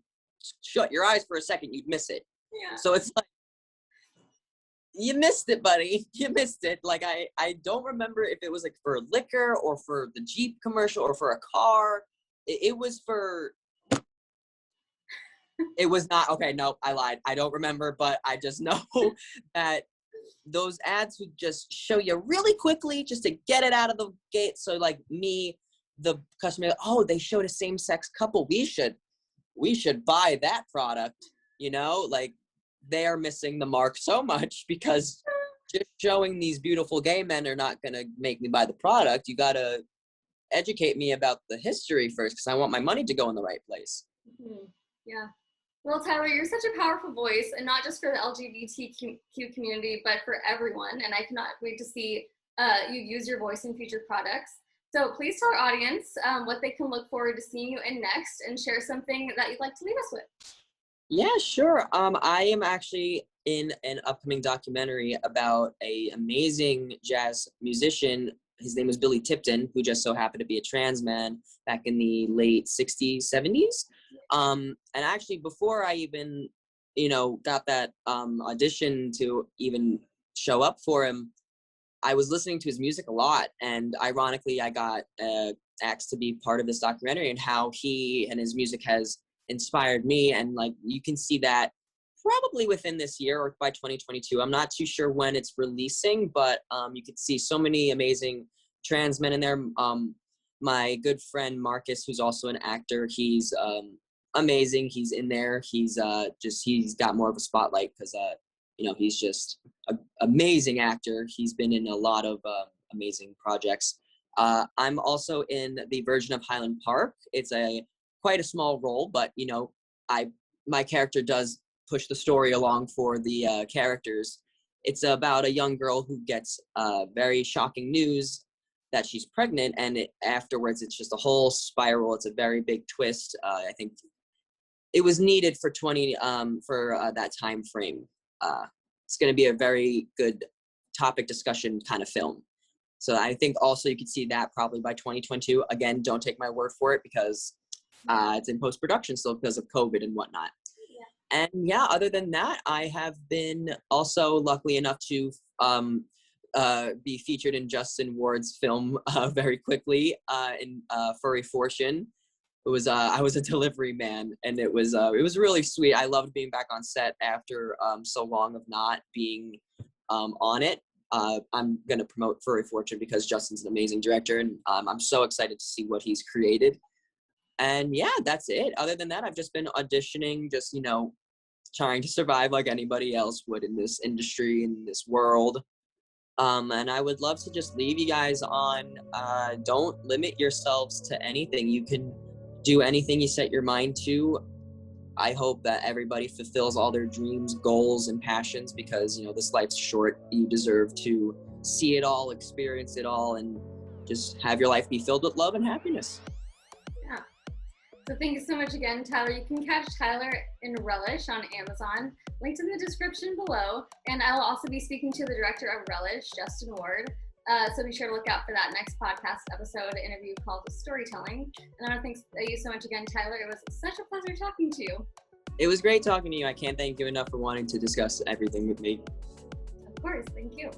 shut your eyes for a second, you'd miss it. Yeah. So it's like, you missed it, buddy. You missed it. Like, I don't remember if it was like for liquor or for the Jeep commercial or for a car. It was for, it was not, okay, no, I lied. I don't remember, but I just know that those ads would just show you really quickly just to get it out of the gate. So like me, the customer, oh, they showed a same-sex couple. We should buy that product, you know, like, they are missing the mark so much, because just showing these beautiful gay men are not going to make me buy the product. You got to educate me about the history first, because I want my money to go in the right place. Yeah. Well, Tyler, you're such a powerful voice, and not just for the LGBTQ community, but for everyone. And I cannot wait to see you use your voice in future products. So please tell our audience what they can look forward to seeing you in next, and share something that you'd like to leave us with. Yeah, sure. I am actually in an upcoming documentary about a amazing jazz musician. His name is Billy Tipton, who just so happened to be a trans man back in the late 60s, 70s. And actually, before I even, got that audition to even show up for him, I was listening to his music a lot. And ironically, I got asked to be part of this documentary, and how he and his music has inspired me. And like, you can see that probably within this year or by 2022. I'm not too sure when it's releasing, but you could see so many amazing trans men in there. My good friend Marcus, who's also an actor, he's amazing. He's in there. He's got more of a spotlight because he's just an amazing actor. He's been in a lot of amazing projects. I'm also in the version of Highland Park. It's quite a small role, but my character does push the story along for the characters. It's about a young girl who gets very shocking news that she's pregnant, and afterwards it's just a whole spiral. It's a very big twist. I think it was needed for that time frame. It's going to be a very good topic discussion kind of film. So I think also you could see that probably by 2022. Again, don't take my word for it, because it's in post-production still because of COVID and whatnot. And yeah, other than that, I have been also lucky enough to be featured in Justin Ward's film very quickly in Furry Fortune. I was a delivery man, and it was really sweet. I loved being back on set after so long of not being on it. I'm going to promote Furry Fortune because Justin's an amazing director, and I'm so excited to see what he's created. And yeah, that's it. Other than that, I've just been auditioning, just, trying to survive like anybody else would in this industry, in this world. And I would love to just leave you guys on, don't limit yourselves to anything. You can do anything you set your mind to. I hope that everybody fulfills all their dreams, goals, and passions, because, this life's short. You deserve to see it all, experience it all, and just have your life be filled with love and happiness. Yeah. So thank you so much again, Tyler. You can catch Tyler in Relish on Amazon. Linked in the description below. And I will also be speaking to the director of Relish, Justin Ward. So be sure to look out for that next podcast episode interview called Storytelling. And I want to thank you so much again, Tyler. It was such a pleasure talking to you. It was great talking to you. I can't thank you enough for wanting to discuss everything with me. Of course. Thank you.